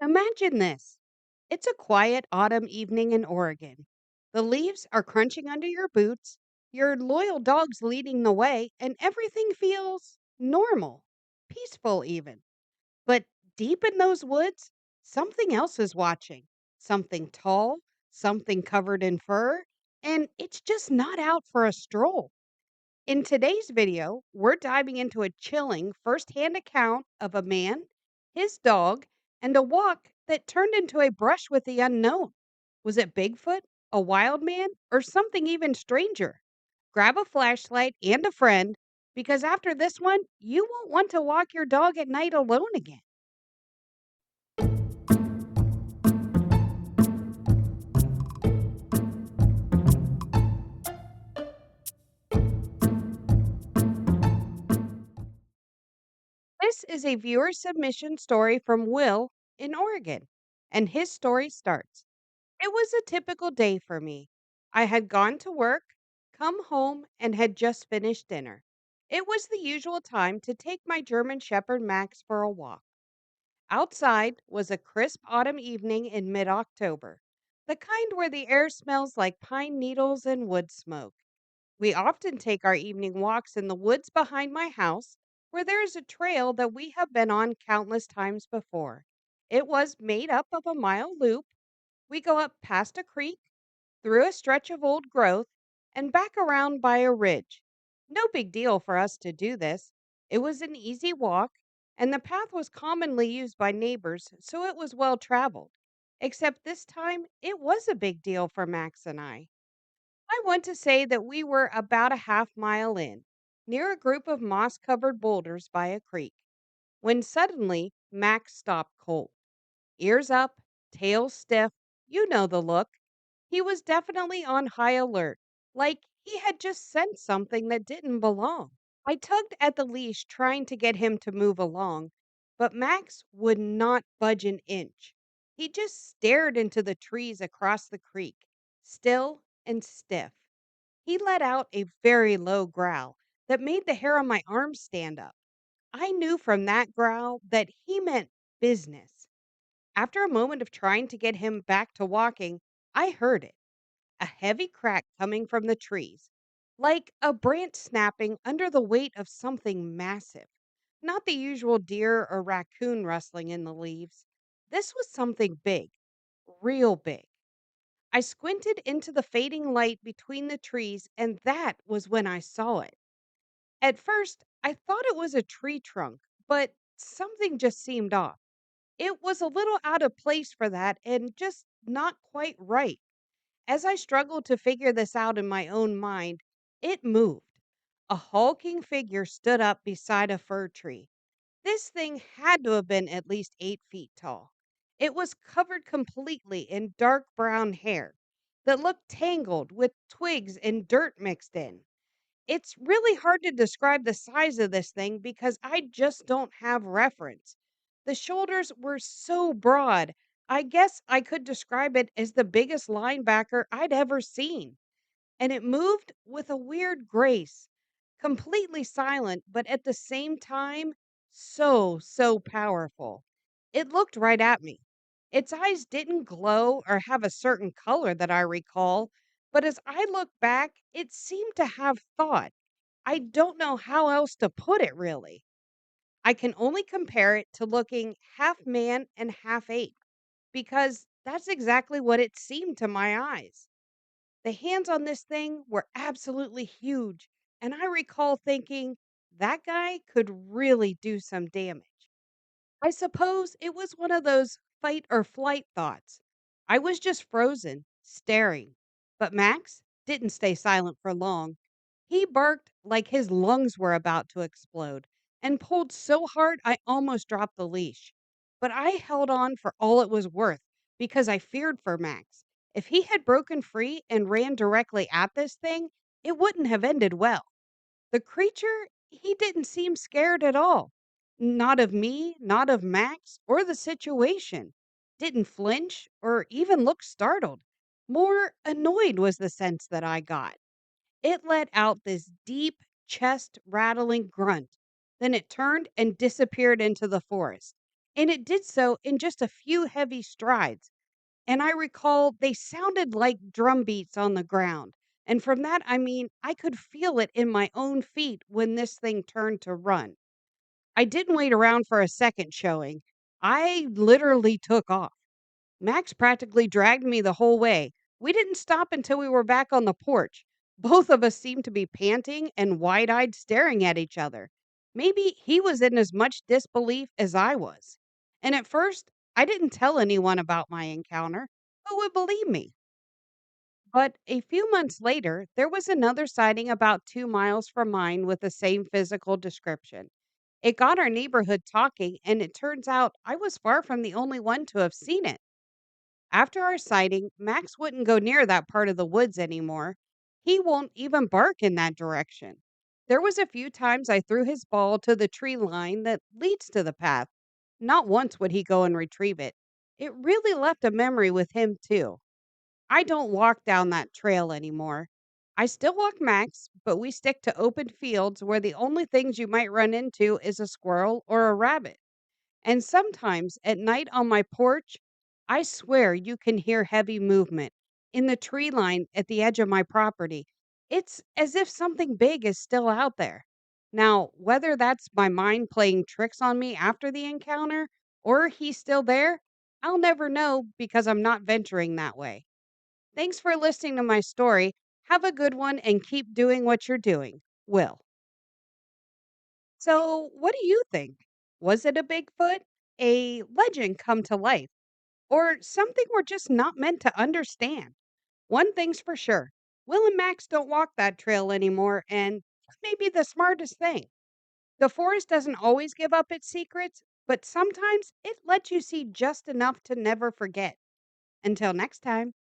Imagine this. It's a quiet autumn evening in Oregon. The leaves are crunching under your boots, your loyal dog's leading the way, and everything feels normal, peaceful even. But deep in those woods, something else is watching. Something tall, something covered in fur, and it's just not out for a stroll. In today's video, we're diving into a chilling firsthand account of a man, his dog, and a walk that turned into a brush with the unknown. Was it Bigfoot, a wild man, or something even stranger? Grab a flashlight and a friend because after this one, you won't want to walk your dog at night alone again. This is a viewer submission story from Will in Oregon, and his story starts. It was a typical day for me. I had gone to work, come home, and had just finished dinner. It was the usual time to take my German Shepherd Max for a walk. Outside was a crisp autumn evening in mid October, the kind where the air smells like pine needles and wood smoke. We often take our evening walks in the woods behind my house, where there is a trail that we have been on countless times before. It was made up of a mile loop. We go up past a creek, through a stretch of old growth, and back around by a ridge. No big deal for us to do this. It was an easy walk, and the path was commonly used by neighbors, so it was well traveled. Except this time, it was a big deal for Max and I. I want to say that we were about a half mile in, near a group of moss covered boulders by a creek, when suddenly Max stopped cold. Ears up, tail stiff. You know the look. He was definitely on high alert, like he had just sensed something that didn't belong. I tugged at the leash, trying to get him to move along, but Max would not budge an inch. He just stared into the trees across the creek, still and stiff. He let out a very low growl that made the hair on my arms stand up. I knew from that growl that he meant business. After a moment of trying to get him back to walking, I heard it, a heavy crack coming from the trees, like a branch snapping under the weight of something massive. Not the usual deer or raccoon rustling in the leaves. This was something big, real big. I squinted into the fading light between the trees, and that was when I saw it. At first, I thought it was a tree trunk, but something just seemed off. It was a little out of place for that and just not quite right. As I struggled to figure this out in my own mind, it moved. A hulking figure stood up beside a fir tree. This thing had to have been at least 8 feet tall. It was covered completely in dark brown hair that looked tangled with twigs and dirt mixed in. It's really hard to describe the size of this thing because I just don't have reference. The shoulders were so broad. I guess I could describe it as the biggest linebacker I'd ever seen. And it moved with a weird grace, completely silent, but at the same time, so powerful. It looked right at me. Its eyes didn't glow or have a certain color that I recall, but as I look back, it seemed to have thought. I don't know how else to put it really. I can only compare it to looking half man and half ape because that's exactly what it seemed to my eyes. The hands on this thing were absolutely huge, and I recall thinking that guy could really do some damage. I suppose it was one of those fight or flight thoughts. I was just frozen, staring. But Max didn't stay silent for long. He barked like his lungs were about to explode and pulled so hard I almost dropped the leash. But I held on for all it was worth because I feared for Max. If he had broken free and ran directly at this thing, it wouldn't have ended well. The creature, he didn't seem scared at all. Not of me, not of Max, or the situation. Didn't flinch or even look startled. More annoyed was the sense that I got. It let out this deep, chest rattling grunt. Then it turned and disappeared into the forest. and it did so in just a few heavy strides. And I recall they sounded like drum beats on the ground. And from that, I mean, I could feel it in my own feet when this thing turned to run. I didn't wait around for a second showing. I literally took off. Max practically dragged me the whole way. We didn't stop until we were back on the porch. Both of us seemed to be panting and wide eyed staring at each other. Maybe he was in as much disbelief as I was. And at first, I didn't tell anyone about my encounter. Who would believe me? But a few months later, there was another sighting about 2 miles from mine with the same physical description. It got our neighborhood talking, and it turns out I was far from the only one to have seen it. After our sighting, Max wouldn't go near that part of the woods anymore. He won't even bark in that direction. There was a few times I threw his ball to the tree line that leads to the path. Not once would he go and retrieve it. It really left a memory with him, too. I don't walk down that trail anymore. I still walk Max, but we stick to open fields where the only things you might run into is a squirrel or a rabbit. And sometimes at night on my porch, I swear you can hear heavy movement in the tree line at the edge of my property. It's as if something big is still out there. Now, whether that's my mind playing tricks on me after the encounter or he's still there, I'll never know because I'm not venturing that way. Thanks for listening to my story. Have a good one and keep doing what you're doing. Will. So, what do you think? Was it a Bigfoot, a legend come to life, or something we're just not meant to understand? One thing's for sure, Will and Max don't walk that trail anymore, and that may be the smartest thing. The forest doesn't always give up its secrets, but sometimes it lets you see just enough to never forget. Until next time.